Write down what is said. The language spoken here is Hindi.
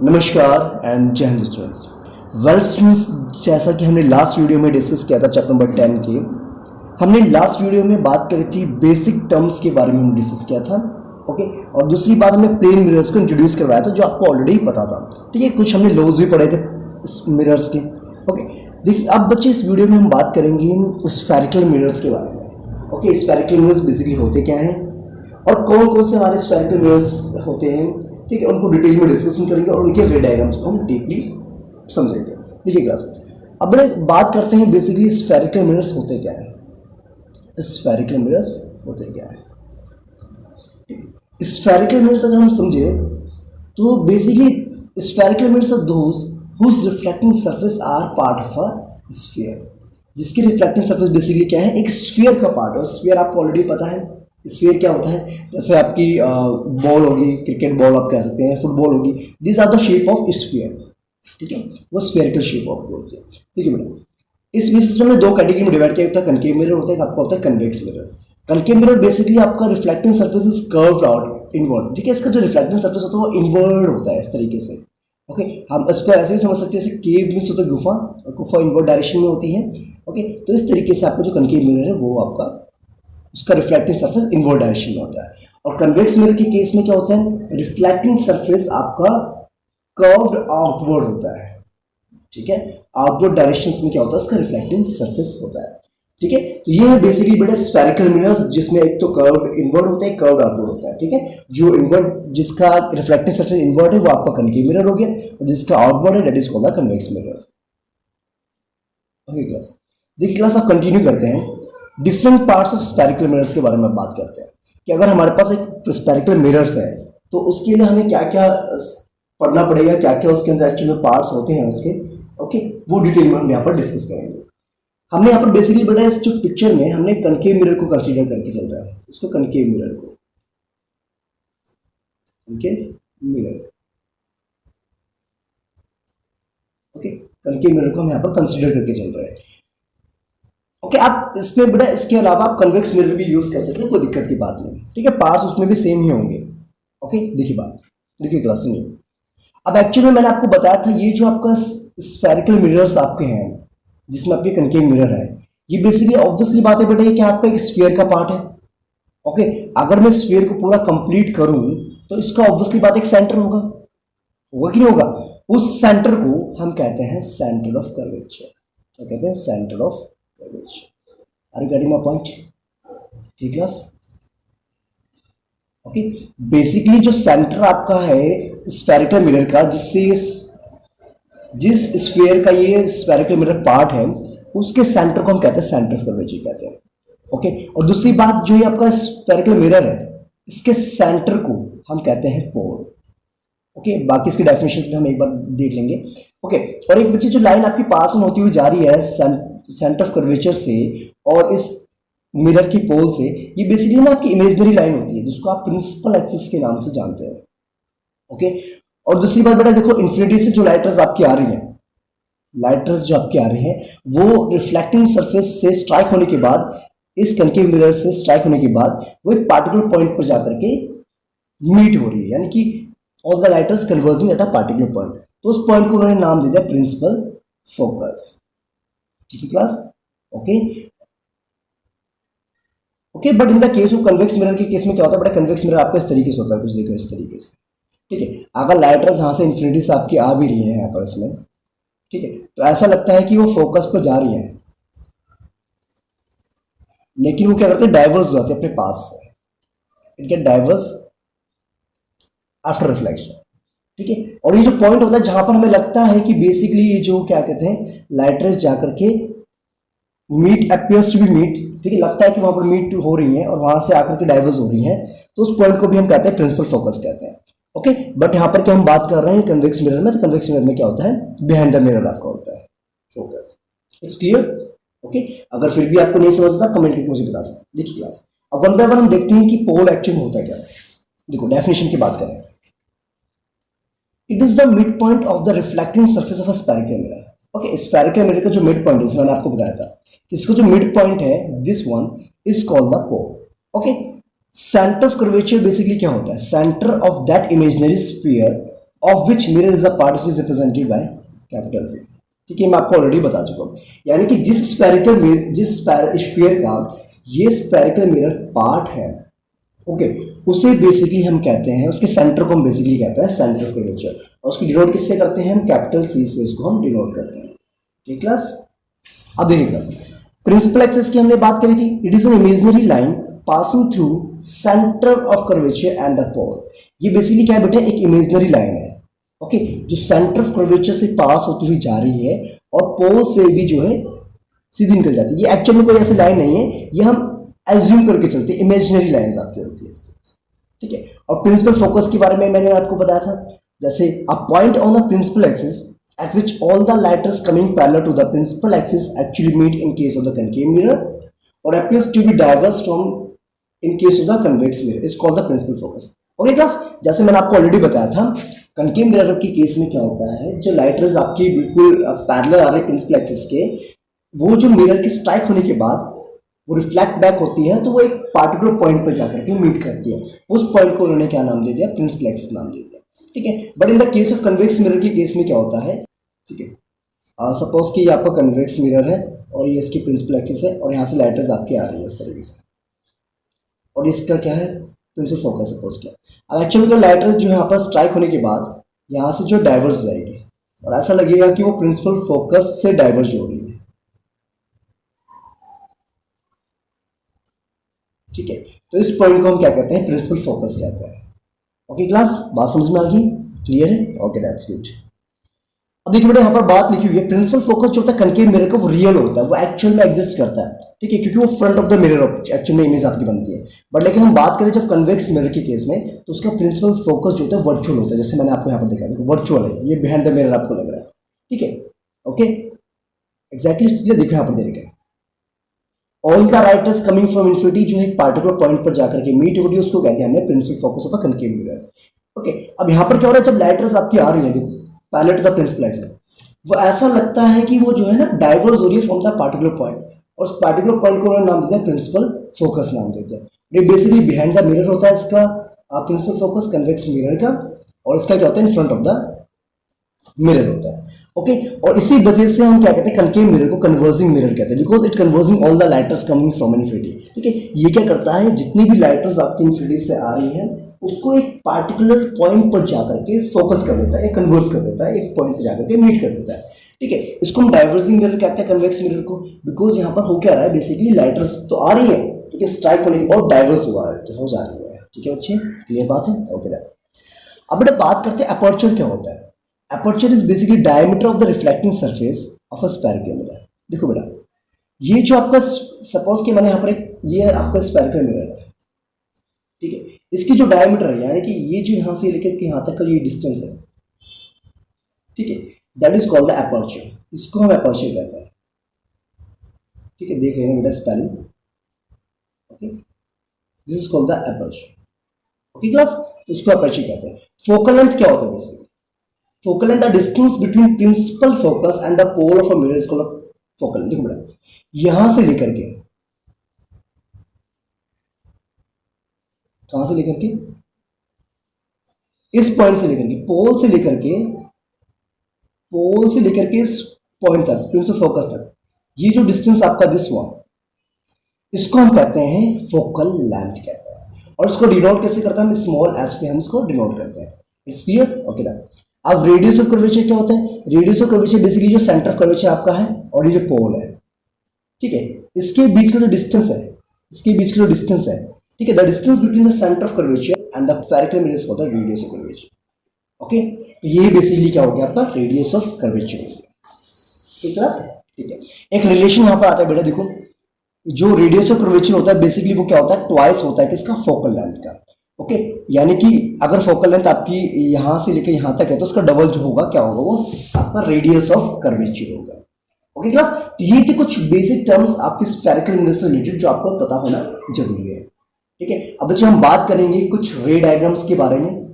नमस्कार एंड जय हिंद स्टूडेंट्स। वेल स्टूडेंट्स, जैसा कि हमने लास्ट वीडियो में डिस्कस किया था चैप्टर नंबर 10 के, हमने लास्ट वीडियो में बात करी थी बेसिक टर्म्स के बारे में हमने डिस्कस किया था। ओके, और दूसरी बात हमने प्लेन मिरर्स को इंट्रोड्यूस करवाया था जो आपको ऑलरेडी पता था। ठीक है, कुछ हमने लॉज भी पढ़े थे मिरर्स के। ओके, देखिए अब बच्चे इस वीडियो में हम बात करेंगे स्फेरिकल मिरर्स के बारे में। ओके, स्फेरिकल मिरर्स बेसिकली होते क्या हैं और कौन कौन से हमारे स्फेरिकल मिरर्स होते हैं, ठीक है, उनको डिटेल में डिस्कशन करेंगे और उनके रे डायग्राम्स को हम डीपली समझेंगे। देखिए क्लास, अब बात करते हैं बेसिकली स्फेरिकल मिरर्स होते क्या है। स्फेरिकल मिरर्स होते क्या है, स्फेरिकल मिरर्स अगर हम समझे तो basically spherical mirrors are those whose reflecting surface are part of a sphere. जिसकी रिफ्लेक्टिंग सरफेस बेसिकली क्या है, एक स्फीयर का पार्ट है। और स्फीयर आपको ऑलरेडी पता है स्फीयर क्या होता है। जैसे आपकी बॉल होगी, क्रिकेट बॉल आप कह सकते हैं, फुटबॉल होगी, this are the shape of sphere. ठीक है, वो स्फेरिकल शेप ऑफ होती है। ठीक है बेटा, इस सिस्टम में दो कैटेगरी में डिवाइड किया होता है। कनकेव मिरर होता है, आपका होता है convex mirror. Concave mirror basically आपका reflecting surface is curved out inward. ठीक है, इसका जो रिफ्लेक्टिंग सरफेस होता है वो इनवर्ड होता है इस तरीके से। ओके, हम इसको ऐसे भी समझ सकते हैं, जैसे केव मीन्स होता है गुफा, और गुफा इनवर्ड डायरेक्शन में होती है। ओके, तो इस तरीके से आपका जो कनकेव मिरर है वो आपका उसका रिफ्लेक्टिंग सरफेस इनवर्ड डायरेक्शन में होता है। और कन्वेक्स मिरर के केस में क्या होता है, रिफ्लेक्टिंग सरफेस आपका कर्व्ड आउटवर्ड होता है। ठीक है, आउटवर्ड डायरेक्शन में क्या होता है, इसका रिफ्लेक्टिंग सरफेस होता है। ठीक है, तो ये है बेसिकली बेटा स्फेरिकल मिरर्स, जिसमें एक तो कर्व इनवर्ड होता है, कर्व आउटवर्ड होता है। ठीक है, जो इनवर्ड जिसका रिफ्लेक्टिंग सरफेस इनवर्ड है वो आपका कनकेव मिरर हो गया, और जिसका आउटवर्ड है that is called the convex mirror. Okay class, देखिए क्लास आप कंटिन्यू करते हैं। Different parts of spherical mirrors के बारे में बात करते हैं कि अगर हमारे पास एक स्फेरिकल मिरर्स है तो उसके लिए हमें क्या क्या पढ़ना पड़ेगा, क्या क्या उसके अंदर एक्चुअली में पार्ट्स होते हैं उसके। ओके, वो डिटेल में हम यहाँ पर डिस्कस करेंगे। हमने यहाँ पर बेसिकली बेटा इस जो पिक्चर में हमने कनकेव मिरर को कंसीडर करके चल रहा है, इसको कनकेव मिरर को, concave mirror. Okay, concave mirror को हम यहाँ पर कंसीडर करके चल रहे हैं। ओके, आप इसमें बेटा इसके अलावा आप कन्वेक्स मिरर भी यूज कर सकते हैं, कोई दिक्कत की बात नहीं। ठीक है, पार्ट्स उसमें भी सेम ही होंगे। ओके, देखिए बात, देखिए क्लास में अब एक्चुअली में मैंने आपको बताया था ये जो आपका स्फेरिकल मिरर्स आपके हैं जिसमें आपके कनकेव मिरर है, ये बेसिकली ऑब्वियसली बात है बेटा ये क्या आपका एक स्फीयर का पार्ट है। ओके, अगर मैं स्फीयर को पूरा कंप्लीट करूं तो इसका ऑब्वियसली बात एक सेंटर होगा, होगा कि नहीं होगा। उस सेंटर को हम कहते हैं सेंटर ऑफ कर्वेचर। क्या कहते हैं, centre of curvature. Are you getting my point? ठीक क्लास। ओके, बेसिकली जो सेंटर आपका है स्फेरिकल मिरर का, जिस स्फीयर का ये स्फेरिकल मिरर पार्ट है उसके सेंटर को हम कहते हैं सेंटर ऑफ कर्वेचर कहते हैं। ओके, और दूसरी बात जो ये आपका स्फेरिकल मिरर है इसके सेंटर को हम कहते हैं पोल। ओके, बाकी इसकी डेफिनेशंस भी हम एक बार देख लेंगे। ओके, और एक बच्चे जो लाइन आपकी पास ऑन होती हुई जा रही है सेंटर ऑफ कर्वेचर से और इस मिरर की पोल से, ये बेसिकली ना आपकी इमेजिनरी लाइन होती है जिसको आप प्रिंसिपल एक्सिस के नाम से जानते हैं। ओके, और दूसरी बात बेटा देखो, इन्फिनिटी से जो लाइट रेज आपकी आ रही है, लाइट रेज जो आपकी आ रही है वो रिफ्लेक्टिंग सरफेस से स्ट्राइक होने के बाद, इस कनकेव मिरर से स्ट्राइक होने के बाद वो एक पार्टिकुलर पॉइंट पर जाकर के मीट हो रही है, यानी कि all the light rays converging at a particular point. तो उस पॉइंट को उन्होंने नाम दे दिया प्रिंसिपल फोकस। ठीक है class. Okay okay, but in the case of convex mirror के केस में क्या होता है बेटा, कन्वेक्स मिरर आपका इस तरीके से होता है, कुछ देखो इस तरीके से। ठीक है, अगर लाइट रेज यहाँ से इन्फिनिटी से आपकी आ भी रही है यहाँ पर इसमें, ठीक है, तो ऐसा लगता है कि वो फोकस पर जा रही है, लेकिन वो क्या करते हैं, डाइवर्स हो जाते हैं अपने पास से। It get diverse after reflection. ठीक है, और ये जो पॉइंट होता है जहां पर हमें लगता है कि बेसिकली ये जो क्या कहते हैं लाइट रेज जाकर के meet appears to be meet, ठीक है, लगता है कि वहां पर मीट हो रही है और वहां से आकर के डाइवर्स हो रही है, तो उस पॉइंट को भी हम कहते हैं प्रिंसिपल फोकस कहते हैं। ओके, बट यहाँ पर क्या हम बात कर रहे हैं कन्वेक्स मिरर में, तो कन्वेक्स मिरर में क्या होता है, बिहाइंड द मिरर आपका होता है फोकस। It's clear? ओके, अगर फिर भी आपको नहीं समझता कमेंट करके मुझे बता सकते। देखिए क्लास, अब वन बाय वन हम देखते हैं कि पोल एक्चुअली होता है क्या। देखो डेफिनेशन की बात करें, it is the mid point of the reflecting surface of a spherical mirror. Okay, spherical mirror का जो मिड पॉइंट है मैंने आपको बताया था, इसका जो मिड पॉइंट है this one is called the pole. Okay, centre of curvature basically क्या होता है, centre of that imaginary sphere of which mirror is a part is represented by capital C. ठीक है, मैं आपको ऑलरेडी बता चुका हूँ। यानी कि जिस स्फीयर का ये स्फेरिकल मिरर पार्ट है, ओके, उसे बेसिकली हम कहते हैं, उसके सेंटर को हम बेसिकली कहते हैं सेंटर ऑफ कर्वेचर, और उसकी डिनोट किससे करते हैं हम? कैपिटल सी से इसको हम डिनोट करते हैं। ठीक क्लास? अब देखिए क्लास, प्रिंसिपल एक्सिस की हमने बात करी थी। It is an imaginary line passing through centre of curvature and the pole. ये बेसिकली क्या है बेटा? एक इमेजिनरी लाइन है, ओके, जो सेंटर ऑफ कर्वेचर से पास होती हुई जा रही है और पोल से भी जो है सीधी निकल जाती है। ये एक्चुअल में कोई ऐसी लाइन नहीं है, ये हम एज्यूम करके चलते हैं, इमेजिनरी लाइंस आपकी होती है इस तरह से। ठीक है, और प्रिंसिपल फोकस के बारे में मैंने आपको बताया था, जैसे a point on a principal axis at which all the letters coming parallel to the principal axis actually meet in case of the concave mirror or appears to be diverse from in case of the convex mirror is called the principal focus. Okay class, जैसे मैंने आपको ऑलरेडी बताया था, कनकेव मिरर के केस में क्या होता है, जो लाइट रेज आपकी बिल्कुल पैरेलल आ रही है प्रिंसिपल एक्सिस के, वो जो मिरर की स्ट्राइक होने के बाद वो रिफ्लेक्ट बैक होती है, तो वो एक पार्टिकुलर पॉइंट पर जाकर के मीट करती है। उस पॉइंट को उन्होंने क्या नाम दे दिया? प्रिंसिपल एक्सिस नाम दे दिया। ठीक है, but in the case of convex mirror के केस में क्या होता है? ठीक है, सपोज कि ये आपका कन्वेक्स मिरर है और ये इसकी प्रिंसिपल एक्सिस है और यहाँ से लाइट रेज आपकी आ रही है इस तरीके से, और इसका क्या है? प्रिंसिपल फोकस सपोज किया। अब एक्चुअली क्या, लाइट रेज जो यहाँ पर स्ट्राइक होने के बाद यहाँ से जो डाइवर्स जाएगी और ऐसा लगेगा कि वो प्रिंसिपल फोकस से डाइवर्स हो रही है। ठीक है, तो इस पॉइंट को हम क्या कहते हैं? प्रिंसिपल फोकस कहते हैं। ओके क्लास, बात समझ में आ गई? क्लियर है? Okay, that's good. अब देखिए बेटा, यहाँ पर बात लिखी हुई है, प्रिंसिपल फोकस जो होता है कनकेव मिरर का, वो रियल होता है, वो एक्चुअल में एग्जिस्ट करता है। ठीक है, क्योंकि वो front of the mirror actual में इमेज आपकी बनती है। बट लेकिन हम बात करें जब कन्वेक्स मिरर के केस में, तो उसका प्रिंसिपल फोकस जो होता है वर्चुअल होता है, जैसे मैंने आपको यहाँ पर दिखाया, देखो वर्चुअल है, ये बिहाइंड द मिरर आपको लग रहा है। ठीक है, ओके, एग्जैक्टली इसलिए देखो यहाँ पर दे रखा है, all the writers coming from infinity, जो है एक पार्टिकुलर पॉइंट पर जाकर के मीट हो रही है, उसको कहते हैं हमने principal focus of a concave mirror. Okay, अब यहाँ पर क्या हो रहा है, जब लाइट रेज आपकी आ रही है, देखो parallel to the principal axis, वो ऐसा लगता है कि वो जो है ना डाइवर्स हो रही है फ्रॉम द पार्टिकुलर पॉइंट, और उस पार्टिकुलर पॉइंट को उन्होंने नाम दिया प्रिंसिपल फोकस नाम देते हैं। ये बेसिकली बिहाइंड द मिरर होता है इसका प्रिंसिपल फोकस कन्वेक्स मिरर का, और इसका क्या होता है? In front of the mirror होता है। ओके, और इसी वजह से हम क्या कहते हैं? कनकेव मिरर को कन्वर्जिंग मिरर कहते हैं, because it converging all the lighters coming from infinity. ठीक है, ये क्या करता है? जितनी भी लाइटर्स आपकी इन्फिनिटी से आ रही है, उसको एक पार्टिकुलर पॉइंट पर जाकर के फोकस कर देता है, कन्वर्स कर देता है, एक पॉइंट पर जाकर के मीट कर देता है। ठीक है, इसको हम डाइवर्जिंग मिरर कहते हैं, कन्वेक्स मिरर को, बिकॉज यहाँ पर हो क्या रहा है? बेसिकली लाइटर्स तो आ रही है, ठीक है, स्ट्राइक होने के बाद डाइवर्स हो जा रही है। ठीक है बच्चे, क्लियर बात है? ओके, अब बेटा बात करते हैं अपर्चर क्या होता है। Aperture is basically diameter of the reflecting surface of a spherical mirror. देखो बेटा, ये जो आपका, सपोज कि मैंने यहाँ पर ये आपका स्फेरिकल मिरर है, ठीक है, इसकी जो डायमीटर है, यानी कि ये जो यहाँ से लेकर के यहाँ तक का ये डिस्टेंस है, ठीक है, that is called the aperture. इसको हम अपर्चर कहते हैं। ठीक है, देख लेंगे बेटा spelling. Okay, this is called the aperture. Okay class, तो इसको अपर्चर कहते हैं। फोकल लेंथ क्या होता है? Basically focal length the distance between principal focus and the pole of a mirror is called focal length. देखो बेटा, यहां से लेकर के, कहां से लेकर के? इस पॉइंट से लेकर के, पोल से लेकर के इस पॉइंट तक, प्रिंसिपल फोकस तक, ये जो डिस्टेंस आपका दिस वन, इसको हम कहते हैं फोकल लेंथ कहते हैं। और इसको डिनोट कैसे करते हैं? हम स्मॉल एफ से हम इसको डिनोट करते हैं। It's clear? ओके दा। अब रेडियस ऑफ कर्वेचर क्या होता है? रेडियस ऑफ कर्वेचर बेसिकली जो सेंटर ऑफ कर्वेचर आपका है और ये जो पोल है, ठीक है, इसके बीच का जो डिस्टेंस है, ठीक है, the distance between the centre of curvature and the spherical mirror is called the radius of curvature. Okay, तो ये बेसिकली क्या हो गया आपका? रेडियस ऑफ कर्वेचर हो गया। ठीक क्लास? ठीक है, एक रिलेशन यहां पर आता है बेटा, देखो, जो रेडियस ऑफ कर्वेचर होता है बेसिकली वो क्या होता है? ट्वाइस होता है किसका? फोकल लेंथ का। ओके, यानी कि अगर फोकल लेंथ आपकी यहां से लेकर यहां तक है, तो उसका डबल जो होगा क्या होगा? वो आपका रेडियस ऑफ कर्वेचर होगा। ओके क्लास, तो ये थे कुछ बेसिक टर्म्स आपके स्फेरिकल मिरर से रिलेटेड जो आपको पता होना जरूरी है। ठीक है, अब बच्चे हम बात करेंगे कुछ रे डायग्राम्स के बारे में।